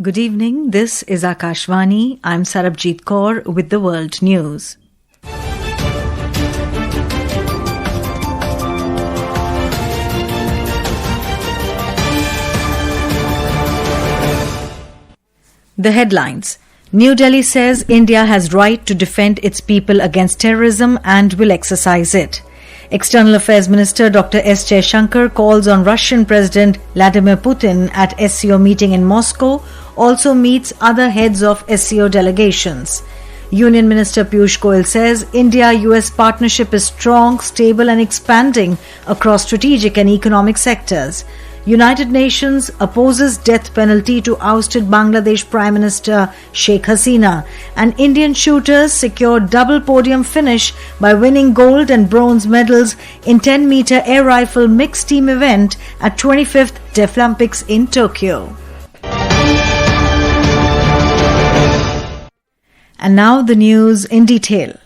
Good evening, this is Akashvani. I'm Sarabjit Kaur with the World News. The headlines. New Delhi says India has right to defend its people against terrorism and will exercise it. External Affairs Minister Dr. S. Jaishankar calls on Russian President Vladmir Putin at SCO meeting in Moscow, also meets other heads of SCO delegations. Union Minister Piyush Goyal says India-US partnership is strong, stable and expanding across strategic and economic sectors. United Nations opposes death penalty to ousted Bangladesh Prime Minister Sheikh Hasina, and Indian shooters secured double-podium finish by winning gold and bronze medals in 10-metre air rifle mixed team event at 25th Deaflympics in Tokyo. And now the news in detail.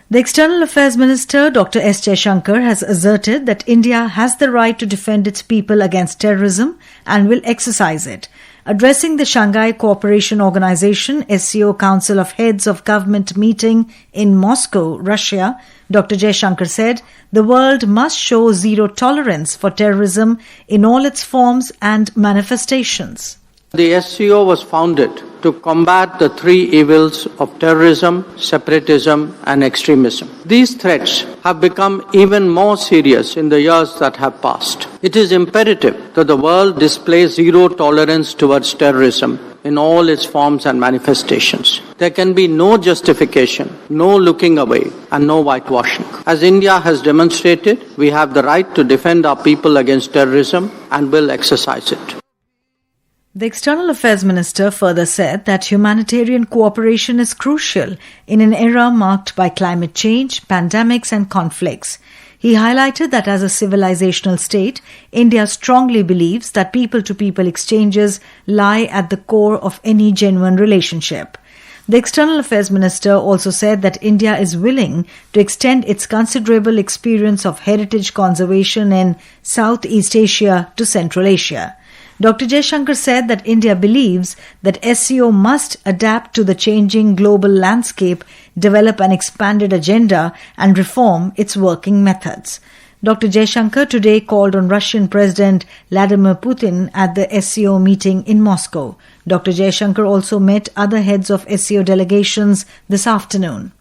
The External Affairs Minister Dr. S. Jaishankar has asserted that India has the right to defend its people against terrorism and will exercise it. Addressing the Shanghai Cooperation Organization SCO Council of Heads of Government meeting in Moscow, Russia, Dr. Jaishankar said the world must show zero tolerance for terrorism in all its forms and manifestations. The SCO was founded to combat the three evils of terrorism, separatism and extremism. These threats have become even more serious in the years that have passed. It is imperative that the world display zero tolerance towards terrorism in all its forms and manifestations. There can be no justification, no looking away and no whitewashing. As India has demonstrated, we have the right to defend our people against terrorism and will exercise it. The External Affairs Minister further said that humanitarian cooperation is crucial in an era marked by climate change, pandemics and conflicts. He highlighted that as a civilizational state, India strongly believes that people-to-people exchanges lie at the core of any genuine relationship. The External Affairs Minister also said that India is willing to extend its considerable experience of heritage conservation in Southeast Asia to Central Asia. Dr. Jaishankar said that India believes that SCO must adapt to the changing global landscape, develop an expanded agenda and reform its working methods. Dr. Jaishankar today called on Russian President Vladmir Putin at the SCO meeting in Moscow. Dr. Jaishankar also met other heads of SCO delegations this afternoon.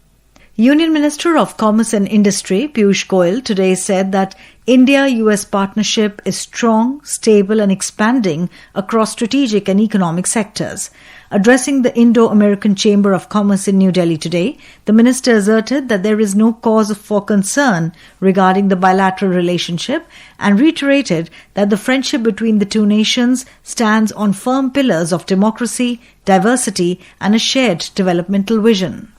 Union Minister of Commerce and Industry Piyush Goyal today said that India-US partnership is strong, stable and expanding across strategic and economic sectors. Addressing the Indo-American Chamber of Commerce in New Delhi today, the minister asserted that there is no cause for concern regarding the bilateral relationship and reiterated that the friendship between the two nations stands on firm pillars of democracy, diversity and a shared developmental vision.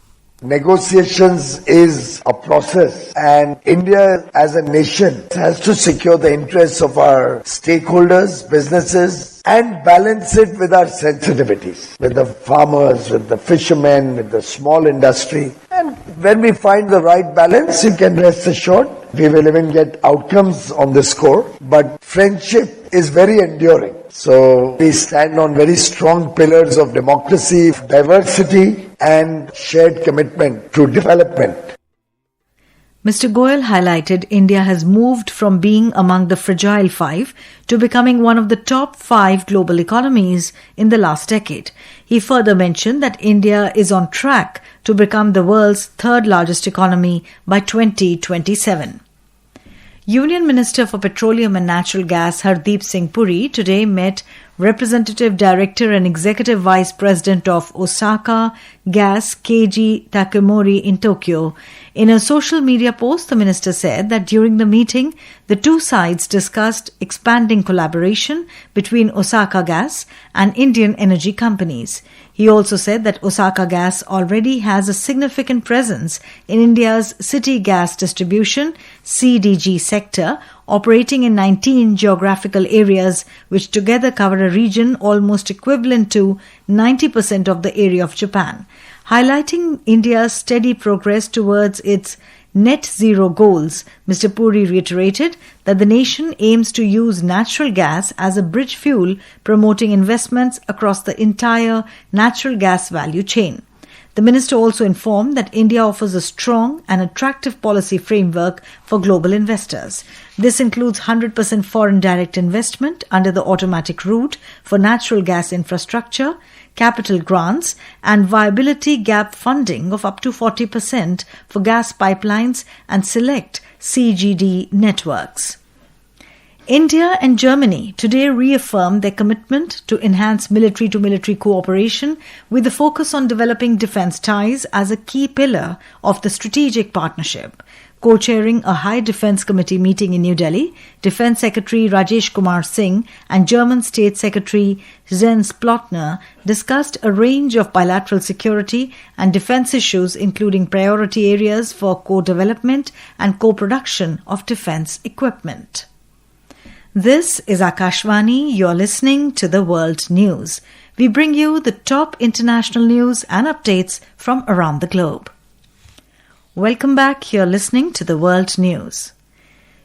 Negotiations is a process, and India as a nation has to secure the interests of our stakeholders, businesses, and balance it with our sensitivities, with the farmers, with the fishermen, with the small industry. And when we find the right balance, you can rest assured we will even get outcomes on this score. But friendship is very enduring. So we stand on very strong pillars of democracy, diversity, and shared commitment to development. Mr. Goyal highlighted India has moved from being among the fragile five to becoming one of the top 5 global economies in the last decade. He further mentioned that India is on track to become the world's 3rd largest economy by 2027. Union Minister for Petroleum and Natural Gas Hardeep Singh Puri today met Representative Director and Executive Vice President of Osaka Gas Keiji Takamori in Tokyo. In a social media post, the minister said that during the meeting, the two sides discussed expanding collaboration between Osaka Gas and Indian energy companies. He also said that Osaka Gas already has a significant presence in India's city gas distribution (CDG) sector, operating in 19 geographical areas which together cover a region almost equivalent to 90% of the area of Japan. Highlighting India's steady progress towards its net zero goals, Mr. Puri reiterated that the nation aims to use natural gas as a bridge fuel, promoting investments across the entire natural gas value chain. The minister also informed that India offers a strong and attractive policy framework for global investors. This includes 100% foreign direct investment under the automatic route for natural gas infrastructure, capital grants, and viability gap funding of up to 40% for gas pipelines and select CGD networks. India and Germany today reaffirmed their commitment to enhance military-to-military cooperation with a focus on developing defence ties as a key pillar of the strategic partnership. Co-chairing a High Defence Committee meeting in New Delhi, Defence Secretary Rajesh Kumar Singh and German State Secretary Jens Plotner discussed a range of bilateral security and defence issues, including priority areas for co-development and co-production of defence equipment. This is Akashvani. You're listening to the World News. We bring you the top international news and updates from around the globe. Welcome back. You're listening to the World News.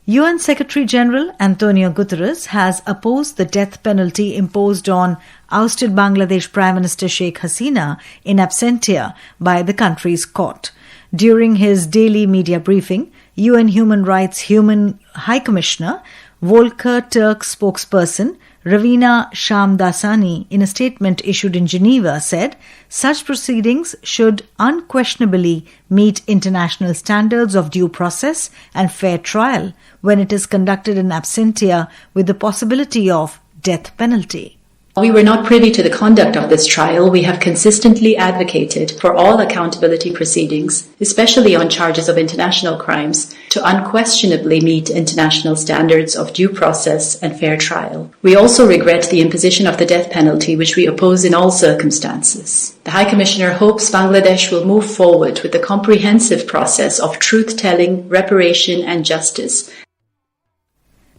UN Secretary General Antonio Guterres has opposed the death penalty imposed on ousted Bangladesh Prime Minister Sheikh Hasina in absentia by the country's court. During his daily media briefing, UN Human Rights High Commissioner Volker Turk spokesperson Ravina Shamdasani, in a statement issued in Geneva, said such proceedings should unquestionably meet international standards of due process and fair trial when it is conducted in absentia with the possibility of death penalty. We were not privy to the conduct of this trial. We have consistently advocated for all accountability proceedings, especially on charges of international crimes, to unquestionably meet international standards of due process and fair trial. We also regret the imposition of the death penalty, which we oppose in all circumstances. The High Commissioner hopes Bangladesh will move forward with the comprehensive process of truth-telling, reparation and justice.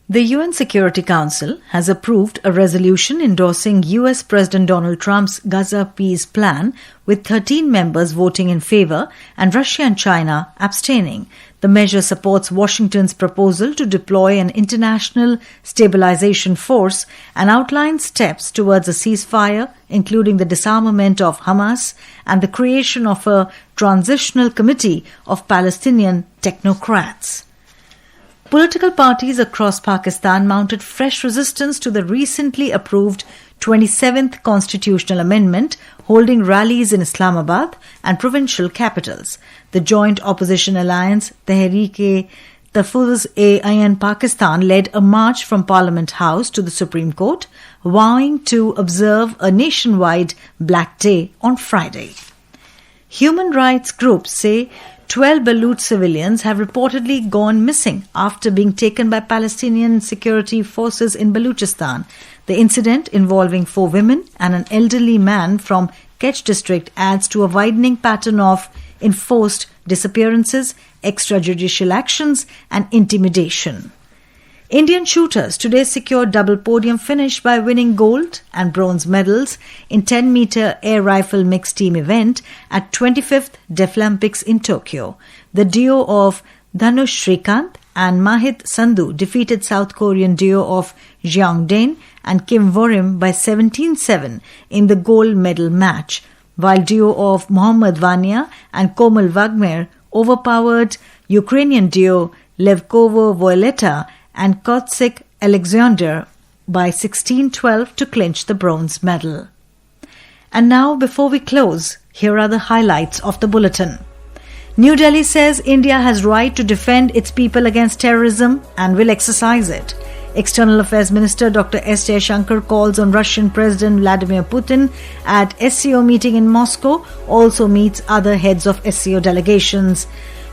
The UN Security Council has approved a resolution endorsing US President Donald Trump's Gaza peace plan, with 13 members voting in favor and Russia and China abstaining. The measure supports Washington's proposal to deploy an international stabilization force and outlines steps towards a ceasefire, including the disarmament of Hamas and the creation of a transitional committee of Palestinian technocrats. Political parties across Pakistan mounted fresh resistance to the recently approved 27th Constitutional Amendment, holding rallies in Islamabad and provincial capitals. The joint opposition alliance, Tehreek-e-Tahfuz-e-Ain Pakistan, led a march from Parliament House to the Supreme Court, vowing to observe a nationwide Black Day on Friday. Human rights groups say 12 Baluch civilians have reportedly gone missing after being taken by Palestinian security forces in Baluchistan. The incident, involving 4 women and an elderly man from Kech district, adds to a widening pattern of enforced disappearances, extrajudicial actions and intimidation. Indian shooters today secured double-podium finish by winning gold and bronze medals in 10-metre air rifle mixed team event at 25th Deaflympics in Tokyo. The duo of Dhanush Shrikant and Mahit Sandhu defeated South Korean duo of Jeong Dae and Kim Worim by 17-7 in the gold medal match, while duo of Mohammad Vania and Komal Vladmir overpowered Ukrainian duo Levkovo-Violeta and Kotsik Alexander by 16-12 to clinch the bronze medal. And now, before we close, here are the highlights of the bulletin. New Delhi says India has right to defend its people against terrorism and will exercise it. External Affairs Minister Dr. S. Jaishankar calls on Russian President Vladmir Putin at SCO meeting in Moscow, also meets other heads of SCO delegations.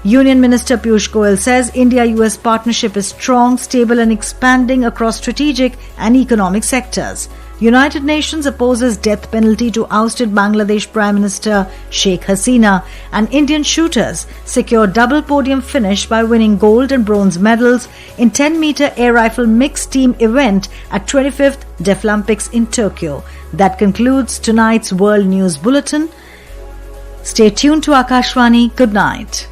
Union Minister Piyush Goyal says India-US partnership is strong, stable and expanding across strategic and economic sectors. United Nations opposes death penalty to ousted Bangladesh Prime Minister Sheikh Hasina, and Indian shooters secure double-podium finish by winning gold and bronze medals in 10-metre air rifle mixed team event at 25th Deaflympics in Tokyo. That concludes tonight's World News Bulletin. Stay tuned to Akashvani. Good night.